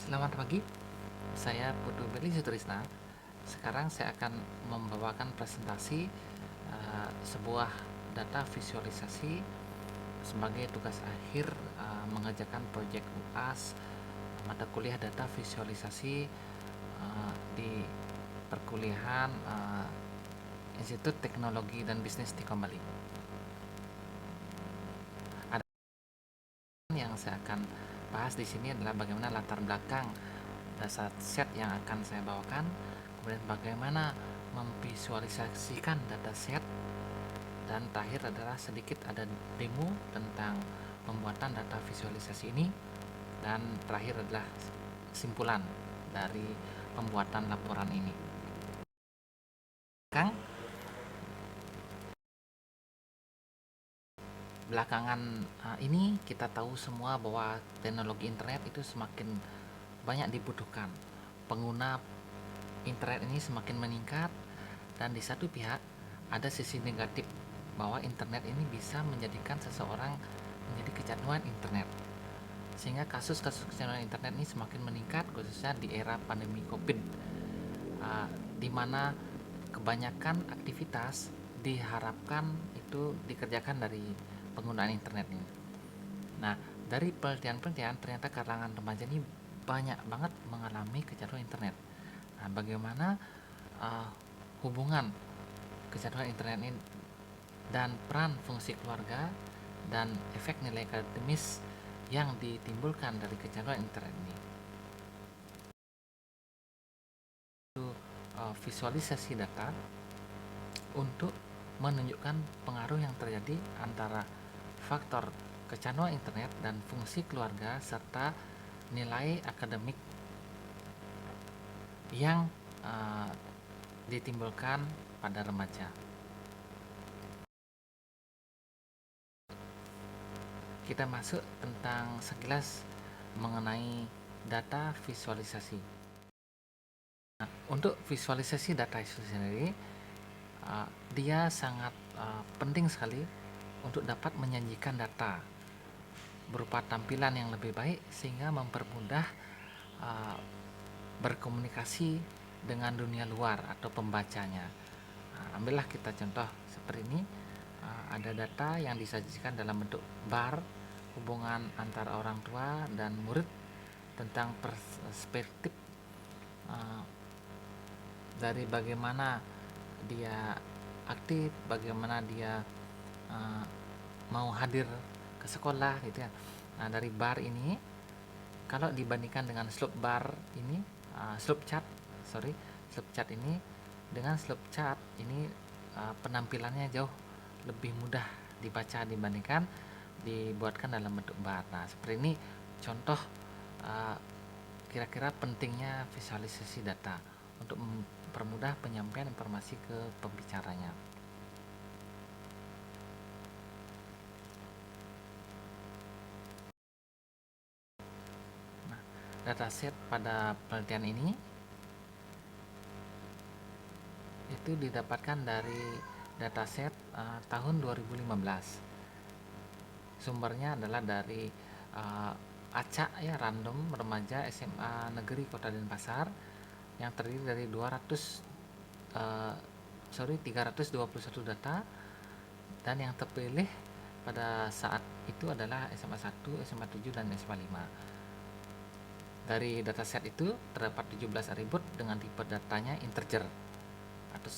Selamat pagi, saya Putu Beli Sutrisna. Sekarang saya akan membawakan presentasi sebuah data visualisasi sebagai tugas akhir mengerjakan proyek UAS mata kuliah data visualisasi di perkuliahan Institut Teknologi dan Bisnis di Kembali. Ada yang saya akan bahas di sini adalah bagaimana latar belakang dasar set yang akan saya bawakan, kemudian bagaimana memvisualisasikan dataset, dan terakhir adalah sedikit ada demo tentang pembuatan data visualisasi ini, dan terakhir adalah simpulan dari pembuatan laporan ini. Belakangan ini kita tahu semua bahwa teknologi internet itu semakin banyak dibutuhkan. Pengguna internet ini semakin meningkat, dan di satu pihak ada sisi negatif bahwa internet ini bisa menjadikan seseorang menjadi kecanduan internet, sehingga kasus-kasus kecanduan internet ini semakin meningkat, khususnya di era pandemi COVID, di mana kebanyakan aktivitas diharapkan itu dikerjakan dari penggunaan internet ini. Nah, dari penelitian ternyata kalangan remaja ini banyak banget mengalami kecanduan internet. Nah, bagaimana hubungan kecanduan internet ini dan peran fungsi keluarga dan efek nilai akademis yang ditimbulkan dari kecanduan internet ini. Visualisasi data untuk menunjukkan pengaruh yang terjadi antara faktor kecanduan internet dan fungsi keluarga serta nilai akademik yang ditimbulkan pada remaja. Kita masuk tentang sekilas mengenai data visualisasi. Nah, untuk visualisasi data itu sendiri, dia sangat penting sekali untuk dapat menyajikan data berupa tampilan yang lebih baik sehingga mempermudah berkomunikasi dengan dunia luar atau pembacanya. Ambillah kita contoh seperti ini. Ada data yang disajikan dalam bentuk bar, hubungan antara orang tua dan murid tentang perspektif dari bagaimana dia aktif, bagaimana dia mau hadir ke sekolah gitu ya. Nah, dari bar ini kalau dibandingkan dengan slope bar ini, slope chart ini dengan slope chart ini penampilannya jauh lebih mudah dibaca dibandingkan dibuatkan dalam bentuk bar. Nah, seperti ini contoh kira-kira pentingnya visualisasi data untuk mempermudah penyampaian informasi ke pembicaranya. Nah, dataset pada penelitian ini itu didapatkan dari dataset tahun 2015. Sumbernya adalah dari acak ya, random remaja SMA Negeri Kota Denpasar, yang terdiri dari 321 data, dan yang terpilih pada saat itu adalah SMA 1, SMA 7 dan SMA 5. Dari dataset itu terdapat 17 atribut dengan tipe datanya integer atau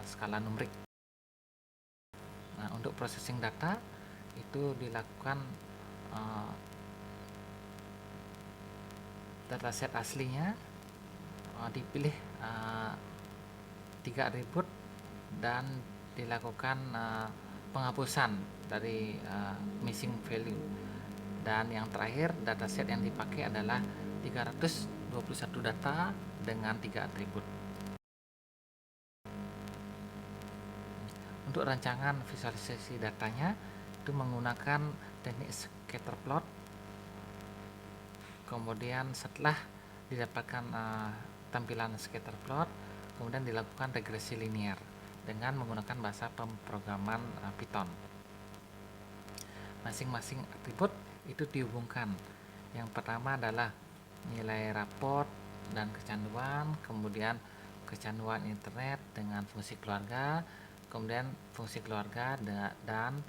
skala numerik. Nah, untuk processing data itu dilakukan dataset aslinya dipilih 3 atribut dan dilakukan penghapusan dari missing value. Dan yang terakhir, dataset yang dipakai adalah 321 data dengan 3 atribut. Untuk rancangan visualisasi datanya itu menggunakan teknik scatter plot. Kemudian setelah didapatkan tampilan scatter plot, kemudian dilakukan regresi linear dengan menggunakan bahasa pemrograman Python. Masing-masing atribut itu dihubungkan. Yang pertama adalah nilai raport dan kecanduan, kemudian kecanduan internet dengan fungsi keluarga, kemudian fungsi keluarga dan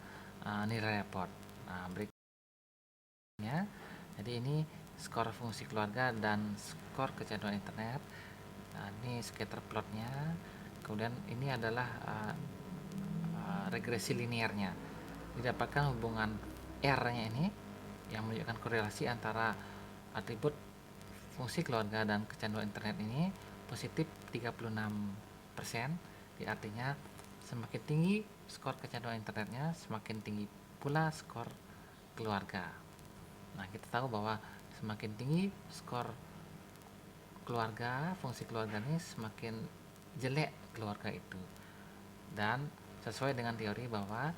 nilai raport. Nah, berikutnya, jadi ini skor fungsi keluarga dan skor kecanduan internet. Nah, ini scatter plotnya. Kemudian ini adalah regresi linearnya. Didapatkan hubungan R-nya ini yang menunjukkan korelasi antara atribut fungsi keluarga dan kecanduan internet ini positif 36%. Artinya semakin tinggi skor kecanduan internetnya, semakin tinggi pula skor keluarga. Nah, kita tahu bahwa semakin tinggi skor keluarga, fungsi keluarga ini semakin jelek keluarga itu. Dan sesuai dengan teori bahwa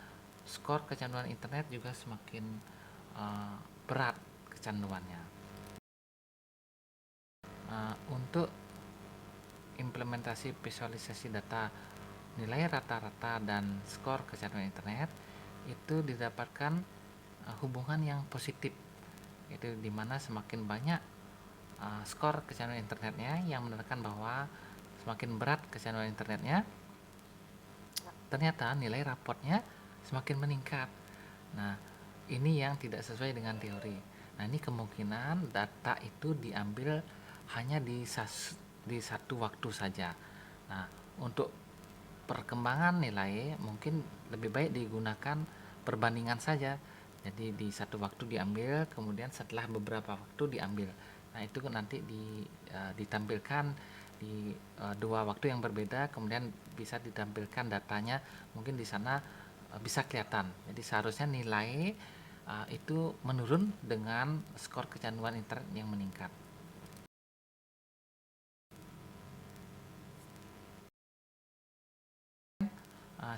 skor kecanduan internet juga semakin berat kecanduannya. Untuk implementasi visualisasi data nilai rata-rata dan skor kecanduan internet itu didapatkan hubungan yang positif, itu dimana semakin banyak skor kecanduan internetnya yang menandakan bahwa semakin berat kecanduan internetnya, ternyata nilai raportnya semakin meningkat. Nah, ini yang tidak sesuai dengan teori. Nah, ini kemungkinan data itu diambil hanya di satu waktu saja. Nah, untuk perkembangan nilai mungkin lebih baik digunakan perbandingan saja. Jadi di satu waktu diambil, kemudian setelah beberapa waktu diambil. Nah, itu nanti ditampilkan di dua waktu yang berbeda, kemudian bisa ditampilkan datanya, mungkin di sana bisa kelihatan. Jadi seharusnya nilai itu menurun dengan skor kecanduan internet yang meningkat.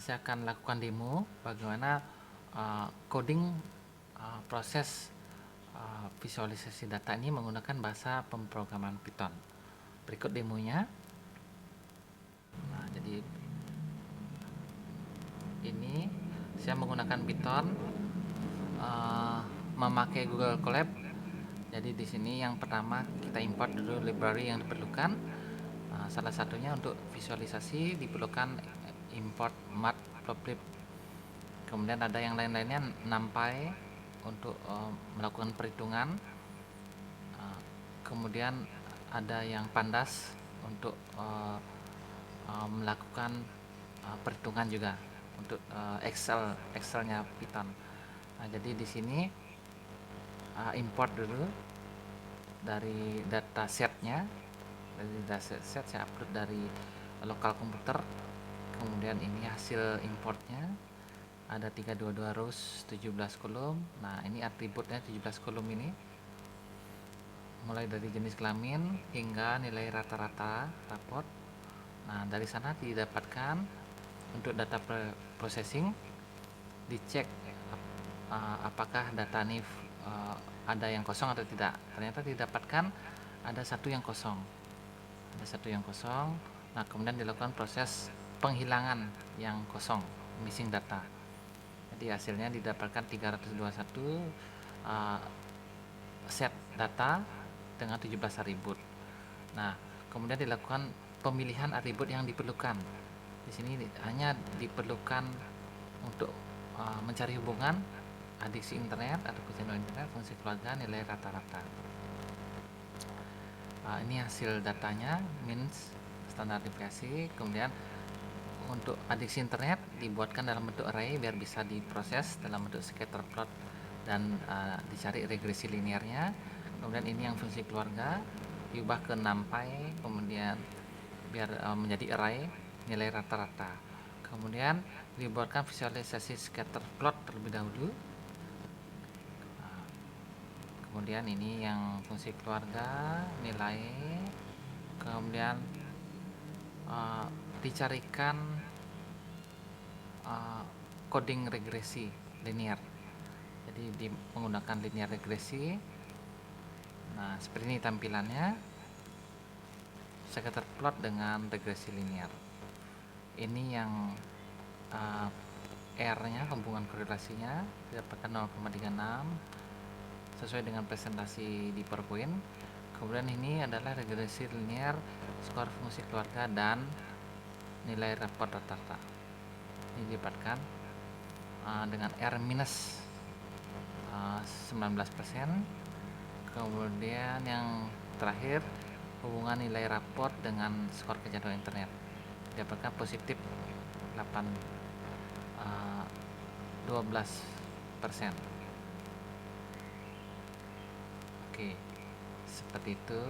Saya akan lakukan demo bagaimana coding proses visualisasi data ini menggunakan bahasa pemrograman Python. Berikut demonya. Nah, jadi ini saya menggunakan Python memakai Google Colab. Jadi di sini yang pertama kita import dulu library yang diperlukan. Salah satunya untuk visualisasi diperlukan import matplotlib. Kemudian ada yang lain-lainnya, NumPy untuk melakukan perhitungan. Kemudian ada yang Pandas untuk melakukan perhitungan juga untuk Excelnya Python. Nah, jadi di sini import dulu dari datasetnya. Dari dataset saya upload dari lokal komputer. Kemudian ini hasil importnya, ada 322 rows, 17 kolom. Nah, ini atributnya 17 kolom ini, mulai dari jenis kelamin hingga nilai rata-rata raport. Nah, dari sana didapatkan untuk data processing, dicek apakah data ini ada yang kosong atau tidak. Ternyata didapatkan ada satu yang kosong. Nah, kemudian dilakukan proses penghilangan yang kosong, missing data. Jadi hasilnya didapatkan 321 set data dengan 17 atribut. Nah, kemudian dilakukan pemilihan atribut yang diperlukan. Di sini hanya diperlukan untuk mencari hubungan adiksi internet atau kecanduan internet, fungsi keluarga, nilai rata-rata. Ini hasil datanya, means standar deviasi. Kemudian untuk adiksi internet dibuatkan dalam bentuk array biar bisa diproses dalam bentuk scatter plot dan dicari regresi linearnya. Kemudian ini yang fungsi keluarga diubah ke NumPy, kemudian biar menjadi array nilai rata-rata. Kemudian dibuatkan visualisasi scatter plot terlebih dahulu. Kemudian ini yang fungsi keluarga, nilai, kemudian dicarikan coding regresi linear. Jadi menggunakan linear regresi. Nah, seperti ini tampilannya, scatter plot dengan regresi linear. Ini yang R-nya, hubungan korelasinya didapatkan 0,36 sesuai dengan presentasi di PowerPoint. Kemudian ini adalah regresi linear, skor fungsi keluarga, dan nilai raport rata-rata. Ini didapatkan dengan R minus 19%. Kemudian yang terakhir, hubungan nilai raport dengan skor kecanduan internet didapatkan positif 12%. Oke, seperti itu.